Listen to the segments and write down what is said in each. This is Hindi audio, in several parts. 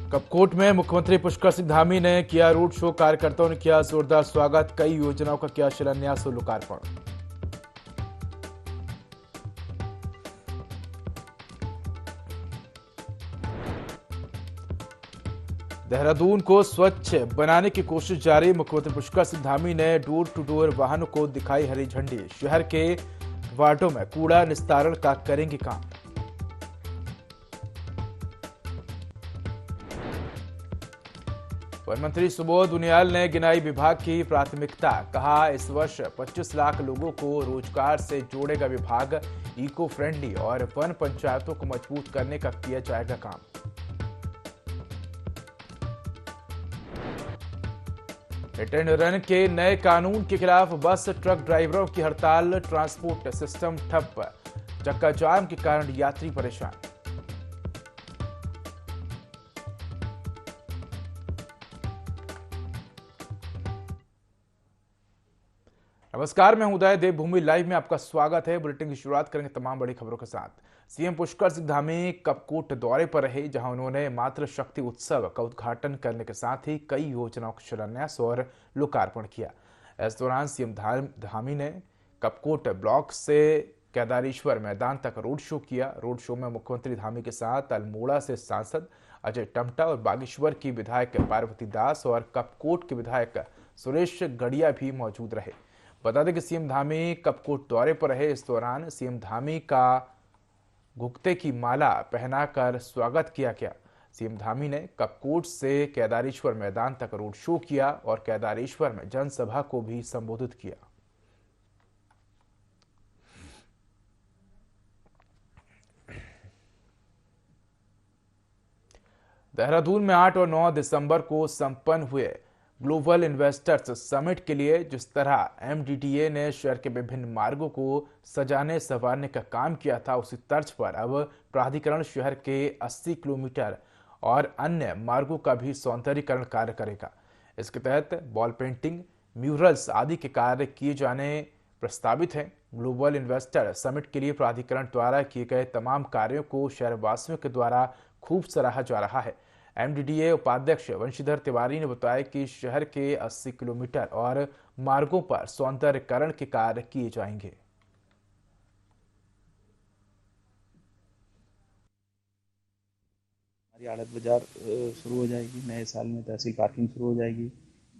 कपकोट में मुख्यमंत्री पुष्कर सिंह धामी ने किया रोड शो। कार्यकर्ताओं ने किया जोरदार स्वागत। कई योजनाओं का किया शिलान्यास और लोकार्पण। देहरादून को स्वच्छ बनाने की कोशिश जारी। मुख्यमंत्री पुष्कर सिंह धामी ने डोर टू डोर वाहनों को दिखाई हरी झंडी। शहर के वार्डों में कूड़ा निस्तारण का करेंगे काम। वन मंत्री सुबोध उनियाल ने गिनाई विभाग की प्राथमिकता। कहा, इस वर्ष 25 लाख लोगों को रोजगार से जोड़ेगा विभाग। इको फ्रेंडली और वन पंचायतों को मजबूत करने का किया जाएगा काम। हिट एंड रन के नए कानून के खिलाफ बस ट्रक ड्राइवरों की हड़ताल। ट्रांसपोर्ट सिस्टम ठप। चक्का जाम के कारण यात्री परेशान। नमस्कार, मैं हूं उदय। देवभूमि लाइव में आपका स्वागत है। बुलेटिन की शुरुआत करेंगे तमाम बड़ी खबरों के साथ। सीएम पुष्कर सिंह धामी कपकोट दौरे पर रहे, जहां उन्होंने मातृशक्ति उत्सव का उद्घाटन करने के साथ ही कई योजनाओं का शिलान्यास और लोकार्पण किया। इस दौरान सीएम धामी ने कपकोट ब्लॉक से केदारेश्वर मैदान तक रोड शो किया। रोड शो में मुख्यमंत्री धामी के साथ अल्मोड़ा से सांसद अजय टमटा और बागेश्वर की विधायक पार्वती दास और कपकोट के विधायक सुरेश गढ़िया भी मौजूद रहे। बता दें कि सीएम धामी कपकोट दौरे पर रहे। इस दौरान सीएम धामी का गुक्ते की माला पहनाकर स्वागत किया गया। सीएम धामी ने कपकोट से केदारेश्वर मैदान तक रोड शो किया और केदारेश्वर में जनसभा को भी संबोधित किया। देहरादून में 8 और 9 दिसंबर को संपन्न हुए ग्लोबल इन्वेस्टर्स समिट के लिए जिस तरह एमडीडीए ने शहर के विभिन्न मार्गों को सजाने संवारने का काम किया था, उसी तर्ज पर अब प्राधिकरण शहर के 80 किलोमीटर और अन्य मार्गों का भी सौंदर्यीकरण कार्य करेगा। इसके तहत वॉल पेंटिंग, म्यूरल्स आदि के कार्य किए जाने प्रस्तावित हैं। ग्लोबल इन्वेस्टर समिट के लिए प्राधिकरण द्वारा किए गए तमाम कार्यों को शहरवासियों के द्वारा खूब सराहा जा रहा है। एमडीडीए उपाध्यक्ष वंशीधर तिवारी ने बताया कि शहर के 80 किलोमीटर और मार्गों पर सौंदर्यीकरण के कार्य किए जाएंगे। हमारी आड़त बाजार शुरू हो जाएगी। नए साल में तहसील पार्किंग शुरू हो जाएगी।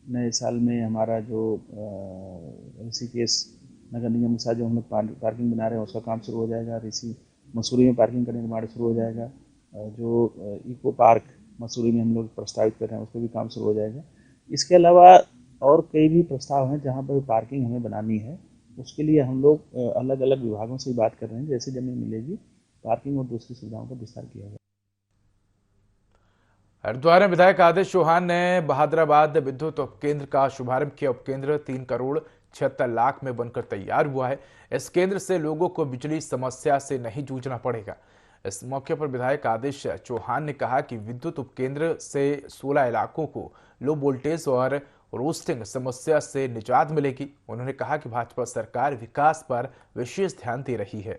नए साल में हमारा जो ऋषिकेश नगर निगम के साथ जो हम लोग पार्किंग बना रहे हैं उसका काम शुरू हो जाएगा। मसूरी में पार्किंग का निर्माण शुरू हो जाएगा। जो इको पार्क मसूरी में हम लोग प्रस्तावित कर रहे हैं उसको भी काम शुरू हो जाएगा। इसके अलावा और कई भी प्रस्ताव हैं जहां पर पार्किंग हमें बनानी है। उसके लिए हम लोग अलग अलग विभागों से बात कर रहे हैं। जैसे जमीन मिलेगी पार्किंग और दूसरी सुविधाओं का विस्तार किया जाएगा। हरिद्वार में विधायक आदेश चौहान ने बहादुराबाद विद्युत उपकेंद्र का शुभारंभ किया। उपकेंद्र 3 करोड़ 76 लाख में बनकर तैयार हुआ है। इस केंद्र से लोगों को बिजली समस्या से नहीं जूझना पड़ेगा। इस मौके पर विधायक आदेश चौहान ने कहा कि विद्युत उपकेंद्र से 16 इलाकों को लो वोल्टेज और रोस्टिंग समस्या से निजात मिलेगी। उन्होंने कहा कि भाजपा सरकार विकास पर विशेष ध्यान दे रही है।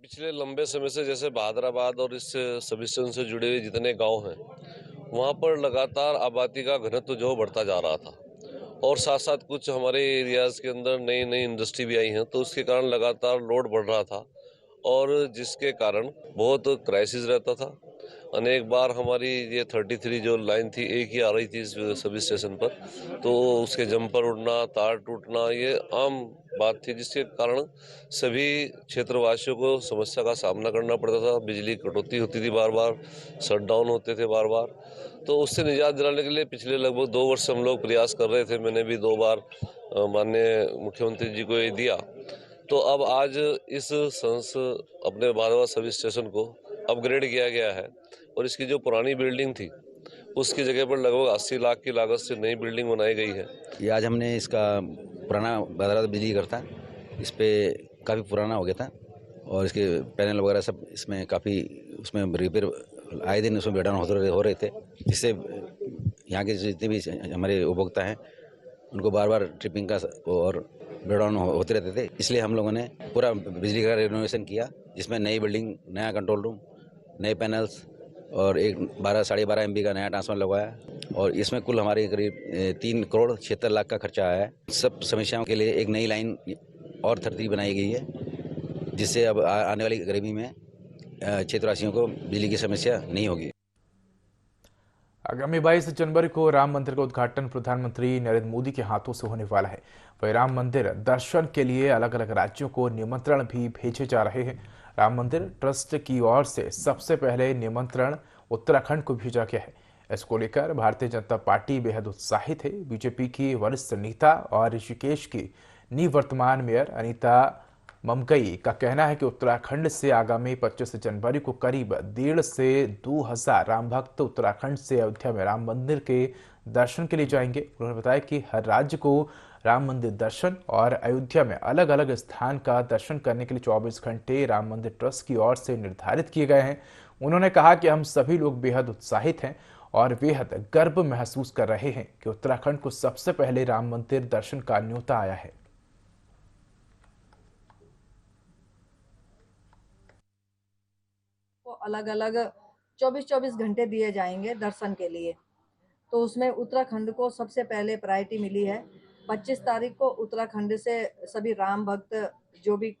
पिछले लंबे समय से जैसे बहादुराबाद और इस सब स्टेशन से जुड़े हुए जितने गांव हैं वहां पर लगातार आबादी का घनत्व जो बढ़ता जा रहा था और साथ साथ कुछ हमारे एरियाज के अंदर नई नई इंडस्ट्री भी आई हैं, तो उसके कारण लगातार लोड बढ़ रहा था और जिसके कारण बहुत क्राइसिस रहता था। अनेक बार हमारी ये 33 जो लाइन थी एक ही आ रही थी इस सब स्टेशन पर, तो उसके जंपर उड़ना, तार टूटना ये आम बात थी, जिसके कारण सभी क्षेत्रवासियों को समस्या का सामना करना पड़ता था। बिजली कटौती होती थी, बार बार शटडाउन होते थे बार बार। तो उससे निजात दिलाने के लिए पिछले लगभग 2 वर्ष हम लोग प्रयास कर रहे थे। मैंने भी 2 बार माननीय मुख्यमंत्री जी को ये दिया। तो अब आज इस अपने बहादुराबाद सब स्टेशन को अपग्रेड किया गया है और इसकी जो पुरानी बिल्डिंग थी उसकी जगह पर लगभग 80 लाख की लागत से नई बिल्डिंग बनाई गई है। ये आज हमने इसका पुराना बहादुराबाद बिजली घर था, इस पर काफ़ी पुराना हो गया था और इसके पैनल वगैरह सब इसमें काफ़ी उसमें रिपेयर आए दिन उसमें ब्रेकडाउन हो रहे थे, जिससे यहाँ के जितने भी हमारे उपभोक्ता हैं उनको बार बार ट्रिपिंग का और ब्रेकडाउन होते रहते थे। इसलिए हम लोगों ने पूरा बिजली का रिनोवेशन किया, जिसमें नई बिल्डिंग, नया कंट्रोल रूम, नए पैनल्स और एक 12-12.5 MB का नया ट्रांसफार्मर लगवाया। और इसमें कुल हमारे करीब 3 करोड़ 76 लाख का खर्चा आया है। सब समस्याओं के लिए एक नई लाइन और धरती बनाई गई है, जिससे अब आने वाली गर्मी में क्षेत्रवासियों को बिजली की समस्या नहीं होगी। आगामी 22 जनवरी को राम मंदिर का उद्घाटन प्रधानमंत्री नरेंद्र मोदी के हाथों से होने वाला है। वही राम मंदिर दर्शन के लिए अलग अलग राज्यों को निमंत्रण भी भेजे जा रहे हैं। राम मंदिर ट्रस्ट की ओर से सबसे पहले निमंत्रण उत्तराखंड को भेजा गया है। इसको लेकर भारतीय जनता पार्टी बेहद उत्साहित है। बीजेपी की वरिष्ठ नेता और ऋषिकेश की निवर्तमान मेयर अनीता ममकई का कहना है कि उत्तराखंड से आगामी 25 जनवरी को करीब 1.5 से 2,000 राम भक्त उत्तराखंड से अयोध्या में राम मंदिर के दर्शन के लिए जाएंगे। उन्होंने बताया कि हर राज्य को राम मंदिर दर्शन और अयोध्या में अलग अलग स्थान का दर्शन करने के लिए 24 घंटे राम मंदिर ट्रस्ट की ओर से निर्धारित किए गए हैं। उन्होंने कहा कि हम सभी लोग बेहद उत्साहित हैं और बेहद गर्व महसूस कर रहे हैं कि उत्तराखंड को सबसे पहले राम मंदिर दर्शन का न्योता आया है। अलग अलग 24-24 घंटे दिए जाएंगे दर्शन के लिए, तो उसमें उत्तराखंड को सबसे पहले प्रायोरिटी मिली है। 25 तारीख को उत्तराखंड से सभी राम भक्त जो भी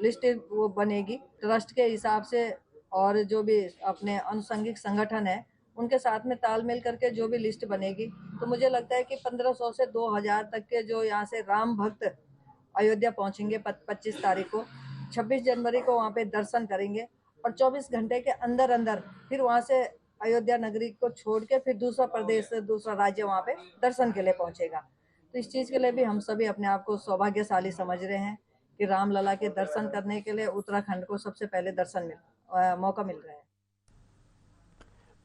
लिस्ट वो बनेगी ट्रस्ट के हिसाब से, और जो भी अपने अनुषंगिक संगठन है उनके साथ में तालमेल करके जो भी लिस्ट बनेगी, तो मुझे लगता है कि 1500 से 2000 तक के जो यहाँ से राम भक्त अयोध्या पहुंचेंगे 25 तारीख को। 26 जनवरी को वहाँ पे दर्शन करेंगे और 24 घंटे के अंदर अंदर फिर वहाँ से अयोध्या नगरी को छोड़ के फिर दूसरा प्रदेश, दूसरा राज्य वहाँ पे दर्शन के लिए पहुंचेगा। तो इस चीज़ के लिए भी हम सभी अपने आप को सौभाग्यशाली समझ रहे हैं कि रामलला के दर्शन करने के लिए उत्तराखंड को सबसे पहले मौका मिल रहा है।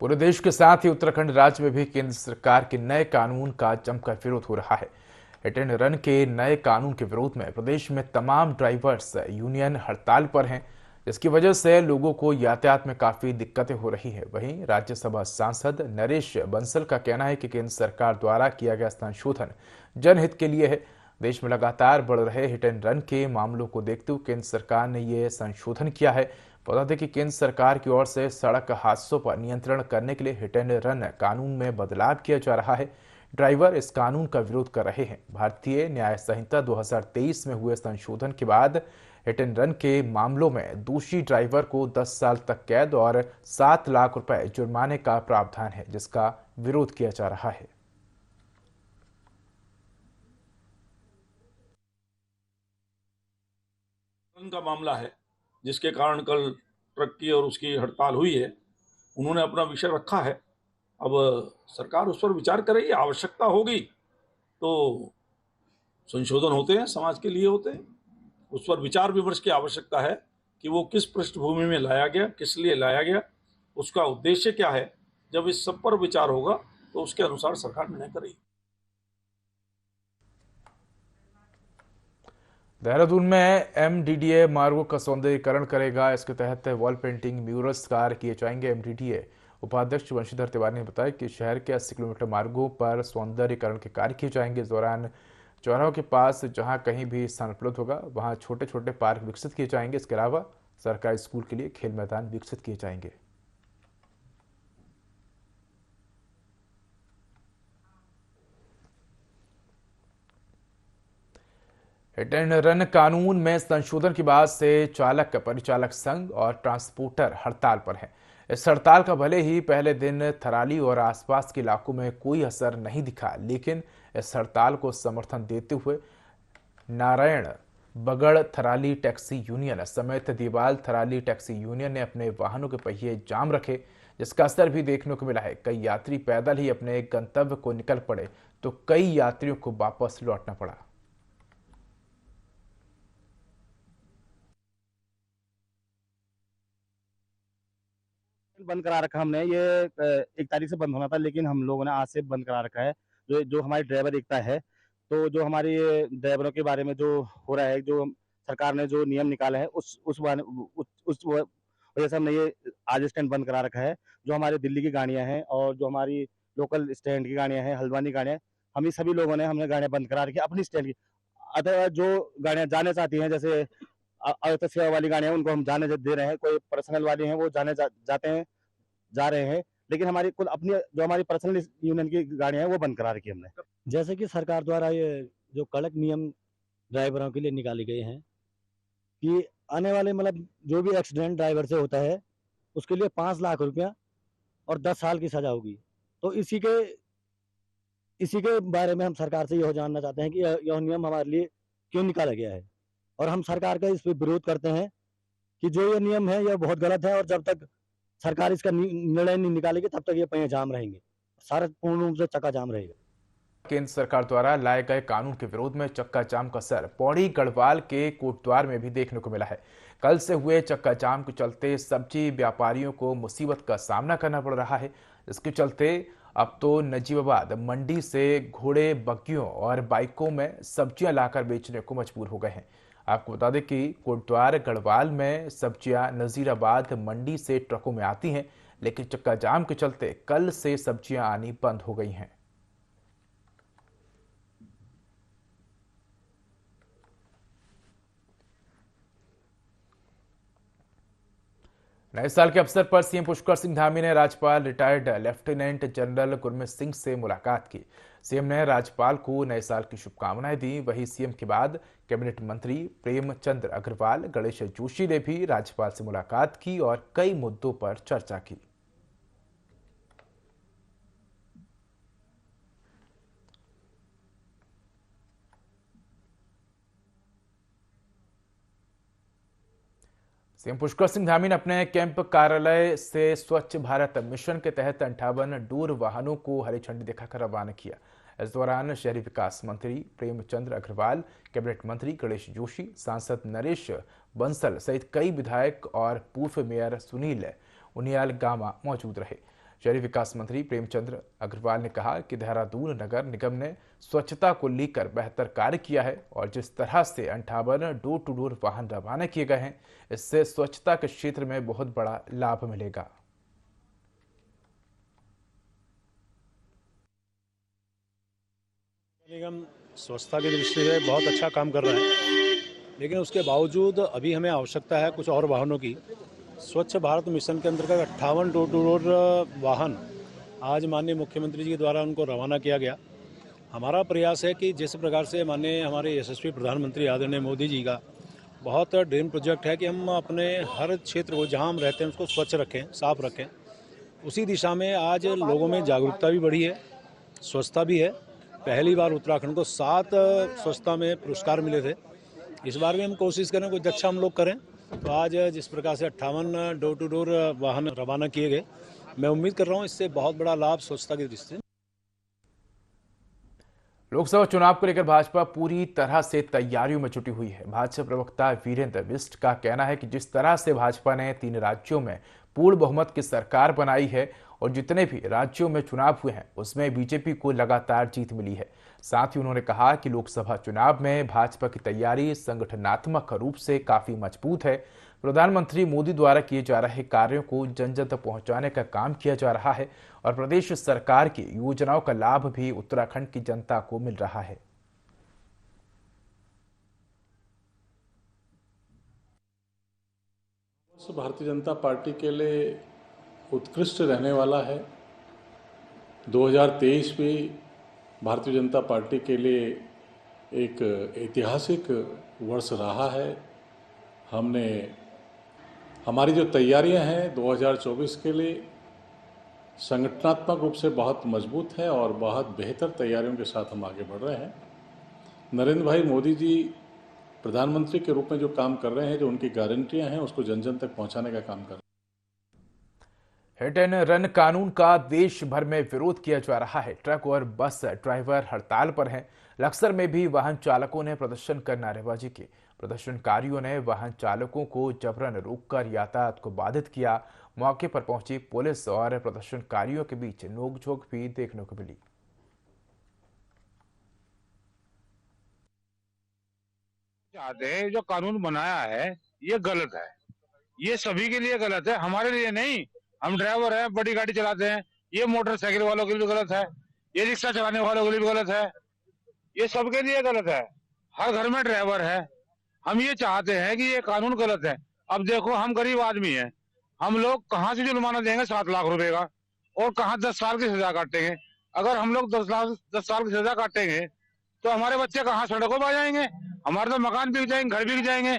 पूरे देश के साथ ही उत्तराखंड राज्य में भी केंद्र सरकार के नए कानून का जमकर विरोध हो रहा है। हिट एंड रन के नए कानून के विरोध में प्रदेश में तमाम ड्राइवर्स यूनियन हड़ताल पर हैं, जिसकी वजह से लोगों को यातायात में काफी दिक्कतें हो रही है। वहीं राज्यसभा सांसद नरेश बंसल का कहना है कि केंद्र सरकार द्वारा किया गया संशोधन जनहित के लिए है। देश में लगातार बढ़ रहे हिट एंड रन के मामलों को देखते हुए केंद्र सरकार ने यह संशोधन किया है। बता दें कि केंद्र सरकार की ओर से सड़क हादसों पर नियंत्रण करने के लिए हिट एंड रन कानून में बदलाव किया जा रहा है। ड्राइवर इस कानून का विरोध कर रहे हैं। भारतीय न्याय संहिता 2023 में हुए संशोधन के बाद हिट एंड रन के मामलों में दोषी ड्राइवर को 10 साल तक कैद और 7 लाख रुपए जुर्माने का प्रावधान है, जिसका विरोध किया जा रहा है। का मामला है जिसके कारण कल ट्रक की और उसकी हड़ताल हुई है। उन्होंने अपना विषय रखा है, अब सरकार उस पर विचार करेगी। आवश्यकता होगी तो संशोधन होते हैं, समाज के लिए होते हैं, उस पर विचार विमर्श की आवश्यकता है कि वो किस पृष्ठभूमि में लाया गया, किस लिए लाया गया, उसका उद्देश्य क्या है। जब इस सब पर विचार होगा तो उसके अनुसार सरकार निर्णय करेगी। देहरादून में MDDA मार्गों का सौंदर्यीकरण करेगा। इसके तहत वॉल पेंटिंग, म्यूरल्स कार्य किए जाएंगे। MDDA उपाध्यक्ष वंशीधर तिवारी ने बताया कि शहर के 80 किलोमीटर मार्गों पर सौंदर्यीकरण के कार्य किए जाएंगे। इस दौरान चौराहों के पास जहां कहीं भी स्थान उपलब्ध होगा वहां छोटे छोटे पार्क विकसित किए जाएंगे। इसके अलावा सरकारी स्कूल के लिए खेल मैदान विकसित किए जाएंगे। हिट एंड रन कानून में संशोधन के बाद से चालक, परिचालक संघ और ट्रांसपोर्टर हड़ताल पर हैं। इस हड़ताल का भले ही पहले दिन थराली और आसपास के इलाकों में कोई असर नहीं दिखा, लेकिन इस हड़ताल को समर्थन देते हुए नारायण बगड़ थराली टैक्सी यूनियन समेत देवाल थराली टैक्सी यूनियन ने अपने वाहनों के पहिए जाम रखे, जिसका असर भी देखने को मिला है। कई यात्री पैदल ही अपने गंतव्य को निकल पड़े तो कई यात्रियों को वापस लौटना पड़ा। बंद करा रखा हमने, ये 1 तारीख से बंद होना था, लेकिन हम लोगों ने आज से बंद करा रखा है। जो हमारी ड्राइवर एकता है, तो जो हमारी ड्राइवरों के बारे में जो हो रहा है, जो सरकार ने जो नियम निकाले हैं उस वजह से हमने ये आज स्टैंड बंद करा रखा है। जो हमारे दिल्ली की गाड़ियां हैं और जो हमारी लोकल स्टैंड की गाड़ियां हैं, हल्द्वानी गाड़ियां, हम ही सभी लोगों ने हमने गाड़ियां बंद करा रखी है अपनी स्टैंड की। अतः जो गाड़ियां जाने चाहती हैं, जैसे अर्थक सेवा वाली गाड़ियां, उनको हम जाने दे रहे हैं। कोई पर्सनल वाली हैं, वो जाते हैं, जा रहे हैं। लेकिन हमारी कुल अपनी जो हमारी पर्सनल यूनियन की गाड़ियां हैं, वो बंद करा रखी हमने। जैसे कि सरकार द्वारा ये जो कड़क नियम ड्राइवरों के लिए निकाले गए हैं कि आने वाले मतलब जो भी एक्सीडेंट ड्राइवर से होता है, उसके लिए 5 लाख रुपया और 10 साल की सजा होगी। तो इसी के बारे में हम सरकार से यह जानना चाहते हैं कि यह नियम हमारे लिए क्यों निकाला गया है, और हम सरकार का इस पर विरोध करते हैं कि जो ये नियम है यह बहुत गलत है, और जब तक सरकार इसका निर्णय नहीं निकालेगी तब तक ये पहिए जाम रहेंगे, सारा पूर्ण रूप से चक्का जाम रहेगा। केंद्र सरकार द्वारा लाए गए कानून के विरोध में चक्का जाम का असर पौड़ी गढ़वाल के कोटद्वार में भी देखने को मिला है। कल से हुए चक्का जाम के चलते सब्जी व्यापारियों को मुसीबत का सामना करना पड़ रहा है। इसके चलते अब तो नजीबाबाद मंडी से घोड़े, बग्गियों और बाइकों में सब्जियां लाकर बेचने को मजबूर हो गए हैं। आपको बता दें कि कोटद्वार गढ़वाल में सब्जियां नजीराबाद मंडी से ट्रकों में आती हैं, लेकिन चक्का जाम के चलते कल से सब्जियां आनी बंद हो गई हैं। नए साल के अवसर पर सीएम पुष्कर सिंह धामी ने राज्यपाल retired lieutenant general Gurmeet Singh से मुलाकात की। सीएम ने राज्यपाल को नए साल की शुभकामनाएं दी। वहीं सीएम के बाद कैबिनेट मंत्री प्रेमचंद अग्रवाल, गणेश जोशी ने भी राज्यपाल से मुलाकात की और कई मुद्दों पर चर्चा की। सीएम पुष्कर सिंह धामी ने अपने कैंप कार्यालय से स्वच्छ भारत मिशन के तहत 58 डोर वाहनों को हरी झंडी दिखाकर रवाना किया। इस दौरान शहरी विकास मंत्री प्रेमचंद अग्रवाल, कैबिनेट मंत्री गणेश जोशी, सांसद नरेश बंसल सहित कई विधायक और पूर्व मेयर सुनील उनियाल गामा मौजूद रहे। शहरी विकास मंत्री प्रेमचंद अग्रवाल ने कहा कि देहरादून नगर निगम ने स्वच्छता को लेकर बेहतर कार्य किया है और जिस तरह से 58 डोर टू डोर वाहन रवाना किए गए हैं, इससे स्वच्छता के क्षेत्र में बहुत बड़ा लाभ मिलेगा। निगम स्वच्छता की दृष्टि से बहुत अच्छा काम कर रहा है, लेकिन उसके बावजूद अभी हमें आवश्यकता है कुछ और वाहनों की। स्वच्छ भारत मिशन के अंतर्गत 58 डोर टू डोर वाहन आज माननीय मुख्यमंत्री जी के द्वारा उनको रवाना किया गया। हमारा प्रयास है कि जिस प्रकार से माननीय हमारे यशस्वी प्रधानमंत्री आदरणीय मोदी जी का बहुत ड्रीम प्रोजेक्ट है कि हम अपने हर क्षेत्र को जहां हम रहते हैं उसको स्वच्छ रखें, साफ रखें, उसी दिशा में आज लोगों में जागरूकता भी बढ़ी है, स्वच्छता भी है। पहली बार उत्तराखंड को 7 स्वच्छता में पुरस्कार मिले थे। इस बार भी हम कोशिश करें कुछ अच्छा हम लोग करें। तो आज जिस प्रकार से 58 डोर टू डोर वाहन रवाना किए गए, मैं उम्मीद कर रहा हूं इससे बहुत बड़ा लाभ स्वच्छता की दृष्टि से। लोकसभा चुनाव को लेकर भाजपा पूरी तरह से तैयारियों में जुटी हुई है। भाजपा प्रवक्ता वीरेंद्र बिष्ट का कहना है कि जिस तरह से भाजपा ने 3 राज्यों में पूर्ण बहुमत की सरकार बनाई है और जितने भी राज्यों में चुनाव हुए हैं उसमें बीजेपी को लगातार जीत मिली है। साथ ही उन्होंने कहा कि लोकसभा चुनाव में भाजपा की तैयारी संगठनात्मक रूप से काफी मजबूत है। प्रधानमंत्री मोदी द्वारा किए जा रहे कार्यों को जन जन तक पहुंचाने का काम किया जा रहा है और प्रदेश सरकार की योजनाओं का लाभ भी उत्तराखंड की जनता को मिल रहा है। भारतीय जनता पार्टी के लिए उत्कृष्ट रहने वाला है। 2023 भी भारतीय जनता पार्टी के लिए एक ऐतिहासिक वर्ष रहा है। हमने हमारी जो तैयारियां हैं 2024 के लिए संगठनात्मक रूप से बहुत मजबूत है और बहुत बेहतर तैयारियों के साथ हम आगे बढ़ रहे हैं। नरेंद्र भाई मोदी जी प्रधानमंत्री के रूप में जो काम कर रहे हैं, जो उनकी गारंटियां हैं, उसको जन जन तक पहुंचाने का काम कर रहे हैं। हिट एंड रन कानून का देश भर में विरोध किया जा रहा है। ट्रक और बस ड्राइवर हड़ताल पर हैं। लक्सर में भी वाहन चालकों ने प्रदर्शन कर नारेबाजी की। प्रदर्शनकारियों ने वाहन चालकों को जबरन रोककर यातायात को बाधित किया। मौके पर पहुंची पुलिस और प्रदर्शनकारियों के बीच नोकझोंक भी देखने को मिली। जो कानून बनाया है ये गलत है, ये सभी के लिए गलत है, हमारे लिए नहीं। हम ड्राइवर हैं, बड़ी गाड़ी चलाते हैं, ये मोटरसाइकिल वालों के लिए गलत है, ये रिक्शा चलाने वालों के लिए भी गलत है, ये सबके लिए गलत है। हर घर में ड्राइवर है। हम ये चाहते हैं कि ये कानून गलत है। अब देखो, हम गरीब आदमी हैं, हम लोग कहाँ से जुर्माना देंगे 7 लाख रुपए का, और कहाँ 10 साल की सजा काटेंगे। अगर हम लोग 10 साल की सजा काटेंगे तो हमारे बच्चे कहाँ सड़कों पर आ जाएंगे, हमारे तो मकान बिक जाएंगे, घर बिक जाएंगे,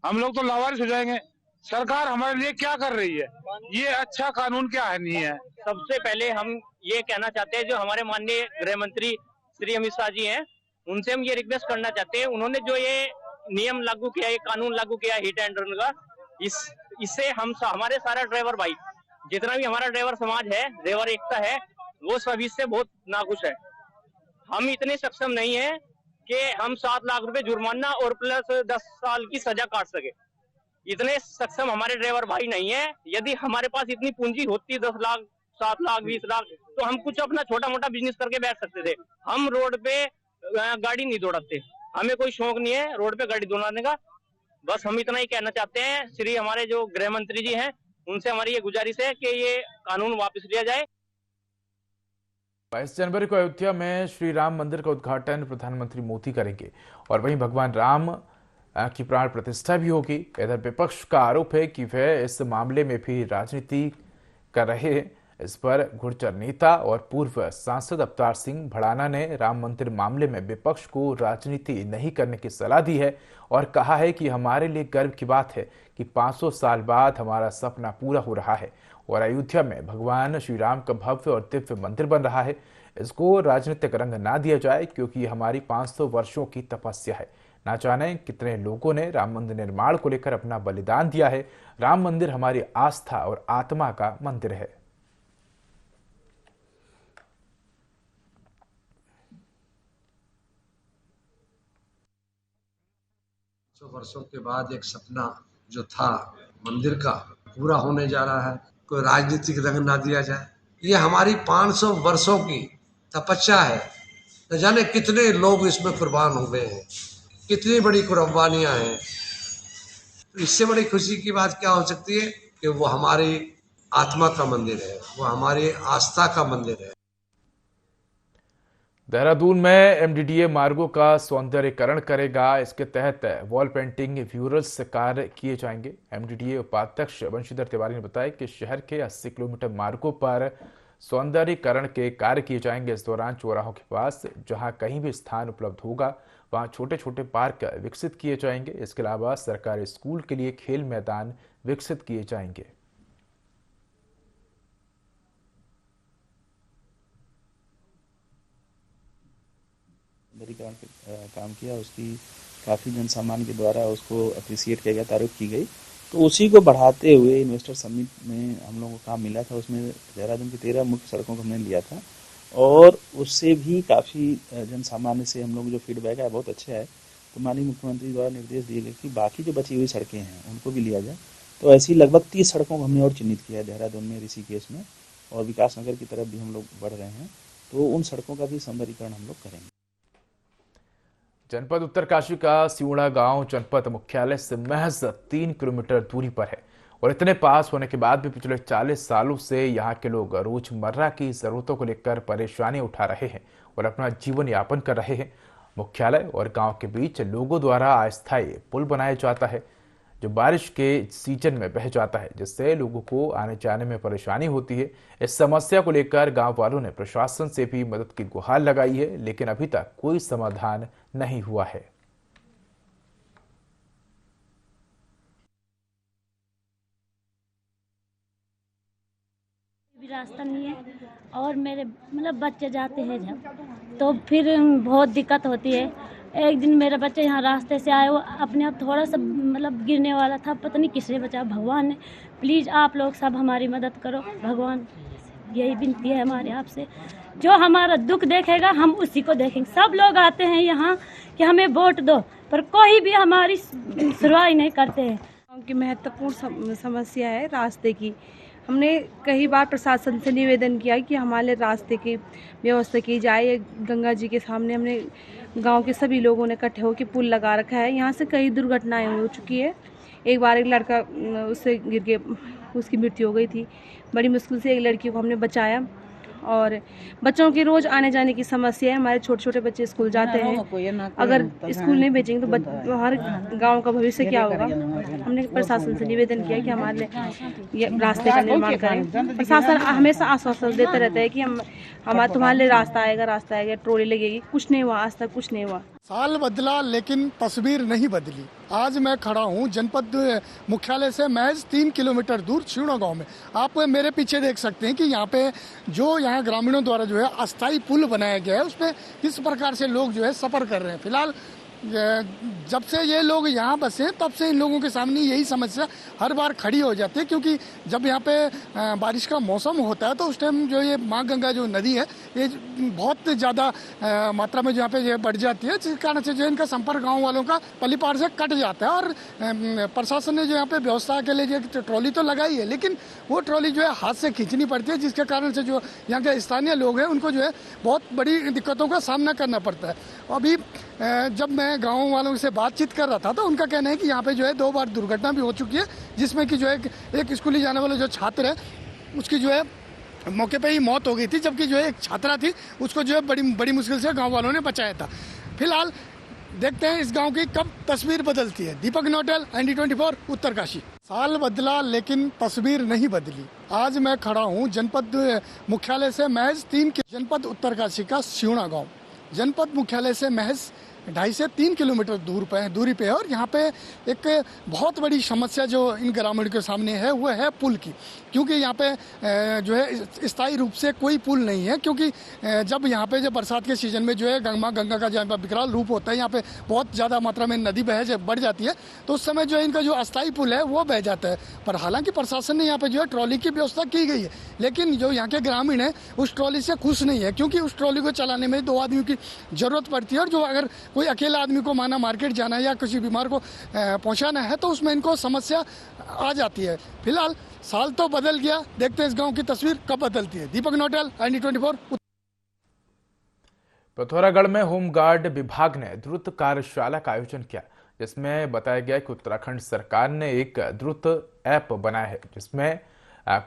हम लोग तो लावारिस हो जाएंगे। सरकार हमारे लिए क्या कर रही है? ये अच्छा कानून क्या है, नहीं है। सबसे पहले हम ये कहना चाहते हैं, जो हमारे माननीय गृह मंत्री श्री अमित शाह जी हैं, उनसे हम ये रिक्वेस्ट करना चाहते हैं, उन्होंने जो ये नियम लागू किया, ये कानून लागू किया हिट एंड रन का, इससे हमारे सारा ड्राइवर भाई, जितना भी हमारा ड्राइवर समाज है, ड्राइवर एकता है, वो सभी से बहुत नाखुश है। हम इतने सक्षम नहीं है कि हम 7 लाख रुपए जुर्माना और प्लस 10 साल की सजा काट सके। इतने सक्षम हमारे ड्राइवर भाई नहीं है। यदि हमारे पास इतनी पूंजी होती 10 लाख, 7 लाख, 20 लाख, तो हम कुछ अपना छोटा मोटा बिजनेस करके बैठ सकते थे। हम रोड पे गाड़ी नहीं दौड़ाते, हमें कोई शौक नहीं है रोड पे गाड़ी दौड़ाने का। बस हम इतना ही कहना चाहते हैं। श्री हमारे जो गृह मंत्री जी हैं, उनसे हमारी ये गुजारिश है कि ये कानून वापस लिया जाए। 22 जनवरी को अयोध्या में श्री राम मंदिर का उद्घाटन प्रधानमंत्री मोदी करेंगे और वहीं भगवान राम की प्राण प्रतिष्ठा भी होगी। इधर विपक्ष का आरोप है कि वह इस मामले में भी राजनीति कर रहे हैं। इस पर गुर्जर नेता और पूर्व सांसद अवतार सिंह भड़ाना ने राम मंदिर मामले में विपक्ष को राजनीति नहीं करने की सलाह दी है और कहा है कि हमारे लिए गर्व की बात है कि 500 साल बाद हमारा सपना पूरा हो रहा है और अयोध्या में भगवान श्री राम का भव्य और दिव्य मंदिर बन रहा है। इसको राजनीतिक रंग ना दिया जाए, क्योंकि ये हमारी 500 वर्षों की तपस्या है। ना जाने कितने लोगों ने राम मंदिर निर्माण को लेकर अपना बलिदान दिया है। राम मंदिर हमारी आस्था और आत्मा का मंदिर है। 100 वर्षों के बाद एक सपना जो था मंदिर का पूरा होने जा रहा है। कोई राजनीतिक रंग ना दिया जाए। ये हमारी 500 वर्षों की तपस्या है। न जाने कितने लोग इसमें कुर्बान हो गए हैं, कितनी बड़ी कुर्बानियां हैं। तो इससे बड़ी खुशी की बात क्या हो सकती है कि वो हमारी आत्मा का मंदिर है, वो हमारी आस्था का मंदिर है। देहरादून में एमडीडीए मार्गों का सौंदर्यीकरण करेगा। इसके तहत वॉल पेंटिंग, म्यूरल्स कार्य किए जाएंगे। एमडीडीए उपाध्यक्ष वंशीधर तिवारी ने बताया कि शहर के 80 किलोमीटर मार्गों पर सौंदर्यीकरण के कार्य किए जाएंगे। इस दौरान चौराहों के पास जहां कहीं भी स्थान उपलब्ध होगा, वहां छोटे छोटे पार्क विकसित किए जाएंगे। इसके अलावा सरकारी स्कूल के लिए खेल मैदान विकसित किए जाएंगे। काम किया, उसकी काफ़ी जन सामान्य के द्वारा उसको अप्रिसिएट किया गया, तारीफ की गई। तो उसी को बढ़ाते हुए इन्वेस्टर समिट में हम लोगों को काम मिला था। उसमें देहरादून की 13 मुख्य सड़कों को हमने लिया था और उससे भी काफ़ी जन सामान्य से हम लोग जो फीडबैक है बहुत अच्छा है। तो माननीय मुख्यमंत्री द्वारा निर्देश दिए गए कि बाकी जो बची हुई सड़कें हैं उनको भी लिया जाए। तो ऐसी लगभग 30 सड़कों को हमने और चिन्हित किया है देहरादून में, ऋषिकेश में, और विकास नगर की तरफ भी हम लोग बढ़ रहे हैं। तो उन सड़कों का भी सौंदर्यीकरण हम लोग करेंगे। जनपद उत्तरकाशी का सिउड़ा गांव जनपद मुख्यालय से महज 3 किलोमीटर दूरी पर है और इतने पास होने के बाद भी पिछले 40 सालों से यहां के लोग रोजमर्रा की जरूरतों को लेकर परेशानी उठा रहे हैं और अपना जीवन यापन कर रहे हैं। मुख्यालय और गांव के बीच लोगों द्वारा अस्थायी पुल बनाया जाता है जो बारिश के सीजन में बह जाता है, जिससे लोगों को आने जाने में परेशानी होती है। इस समस्या को लेकर गांव वालों ने प्रशासन से भी मदद की गुहार लगाई है, लेकिन अभी तक कोई समाधान नहीं हुआ है। भी रास्ता नहीं है और मेरे बच्चे जाते हैं जब, तो फिर बहुत दिक्कत होती है। एक दिन मेरा बच्चा यहाँ रास्ते से आया, वो अपने आप थोड़ा सा गिरने वाला था, पता नहीं किसने बचाया, भगवान ने। प्लीज़ आप लोग सब हमारी मदद करो, भगवान यही विनती है हमारे आपसे। जो हमारा दुख देखेगा हम उसी को देखेंगे। सब लोग आते हैं यहाँ कि हमें वोट दो, पर कोई भी हमारी सुनवाई नहीं करते हैं। गाँव की महत्वपूर्ण समस्या है रास्ते की। हमने कई बार प्रशासन से निवेदन किया कि हमारे रास्ते की व्यवस्था की जाए। गंगा जी के सामने हमने गांव के सभी लोगों ने इकट्ठे होकर पुल लगा रखा है। यहाँ से कई दुर्घटनाएं हो चुकी है। एक बार एक लड़का उससे गिर के उसकी मृत्यु हो गई थी। बड़ी मुश्किल से एक लड़की को हमने बचाया और बच्चों के रोज़ आने जाने की समस्या है। हमारे छोटे छोटे बच्चे स्कूल जाते हैं, अगर स्कूल नहीं भेजेंगे तो हर गांव का भविष्य क्या होगा। हमने प्रशासन से निवेदन किया कि हमारे लिए ये रास्ते का निर्माण करें। प्रशासन हमेशा आश्वासन देता रहता है कि हमारे तुम्हारे लिए रास्ता आएगा, ट्रॉली लगेगी। कुछ नहीं हुआ, आज तक कुछ नहीं हुआ। साल बदला लेकिन तस्वीर नहीं बदली। आज मैं खड़ा हूँ जनपद मुख्यालय से महज 3 किलोमीटर दूर छिणा गांव में। आप मेरे पीछे देख सकते हैं कि यहाँ पे जो यहाँ ग्रामीणों द्वारा जो है अस्थायी पुल बनाया गया है, उस पर किस प्रकार से लोग जो है सफर कर रहे हैं। फिलहाल जब से ये लोग यहाँ बसे तब से इन लोगों के सामने यही समस्या हर बार खड़ी हो जाती है, क्योंकि जब यहाँ पे बारिश का मौसम होता है तो उस टाइम जो ये माँ गंगा जो नदी है ये बहुत ज़्यादा मात्रा में यहाँ पे ये बढ़ जाती है, जिस कारण से जो इनका संपर्क गाँव वालों का पलीपार से कट जाता है। और प्रशासन ने जो यहाँ पे व्यवस्था के लिए जो ट्रॉली तो लगाई है, लेकिन वो ट्रॉली जो है हाथ से खींचनी पड़ती है, जिसके कारण से जो यहाँ के स्थानीय लोग हैं उनको जो है बहुत बड़ी दिक्कतों का सामना करना पड़ता है। अभी जब मैं गाँव वालों से बातचीत कर रहा था तो उनका कहना है कि यहाँ पे जो है 2 बार दुर्घटना भी हो चुकी है, जिसमें कि जो है एक स्कूली जाने वाला जो छात्र है उसकी जो है मौके पे ही मौत हो गई थी, जबकि जो है एक छात्रा थी उसको जो है बड़ी मुश्किल से गाँव वालों ने बचाया था। फिलहाल देखते हैं इस गाँव की कब तस्वीर बदलती है। दीपक नोटल, ND24 उत्तरकाशी। साल बदला लेकिन तस्वीर नहीं बदली। आज मैं खड़ा हूँ जनपद मुख्यालय से महज जनपद उत्तरकाशी का छिणा गाँव। जनपद मुख्यालय से महज 2.5 से 3 किलोमीटर दूरी पे है। और यहाँ पे एक बहुत बड़ी समस्या जो इन ग्रामीणों के सामने है वो है पुल की, क्योंकि यहाँ पे जो है स्थायी रूप से कोई पुल नहीं है। क्योंकि जब यहाँ पे जब बरसात के सीजन में जो है गंगा का जब विकराल रूप होता है, यहाँ पे बहुत ज़्यादा मात्रा में नदी बढ़ जाती है, तो उस समय जो है इनका जो अस्थायी पुल है वो बह जाता है। पर हालांकि प्रशासन ने यहाँ पे जो है ट्रॉली की व्यवस्था की गई है, लेकिन जो यहाँ के ग्रामीण है उस ट्रॉली से खुश नहीं है, क्योंकि उस ट्रॉली को चलाने में 2 आदमियों की जरूरत पड़ती है। और जो अगर कोई अकेला आदमी को माना मार्केट जाना है या किसी बीमार को पहुंचाना है तो उसमें इनको समस्या आ जाती है। फिलहाल साल तो बदल गया, देखते हैं इस गांव की तस्वीर कब बदलती है। दीपक नोटल, ND24। पिथौरागढ़ में होमगार्ड विभाग ने द्रुत कार्यशाला का आयोजन किया, जिसमें बताया गया कि उत्तराखंड सरकार ने एक द्रुत ऐप बनाया है, जिसमें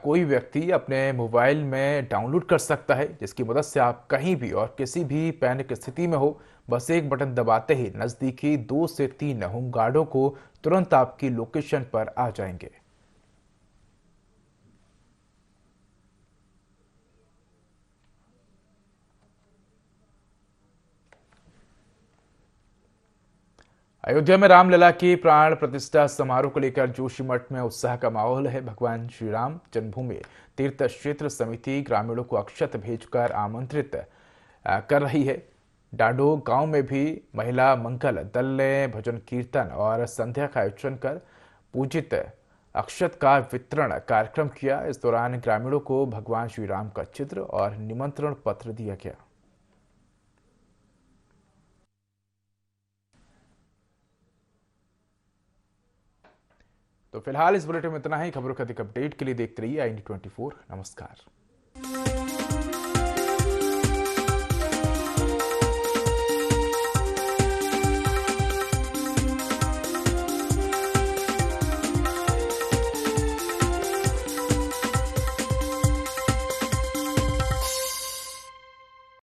कोई व्यक्ति अपने मोबाइल में डाउनलोड कर सकता है, जिसकी मदद से आप कहीं भी और किसी भी पैनिक स्थिति में हो, बस एक बटन दबाते ही नजदीकी 2 से 3 होमगार्डों को तुरंत आपकी लोकेशन पर आ जाएंगे। अयोध्या में रामलला की प्राण प्रतिष्ठा समारोह को लेकर जोशीमठ में उत्साह का माहौल है। भगवान श्री राम जन्मभूमि तीर्थ क्षेत्र समिति ग्रामीणों को अक्षत भेजकर आमंत्रित कर रही है। डाडो गांव में भी महिला मंगल दल ने भजन कीर्तन और संध्या का आयोजन कर पूजित अक्षत का वितरण कार्यक्रम किया। इस दौरान ग्रामीणों को भगवान श्री राम का चित्र और निमंत्रण पत्र दिया गया। तो फिलहाल इस बुलेटिन में इतना ही। खबरों के अधिक अपडेट के लिए देखते रहिए ND24। नमस्कार।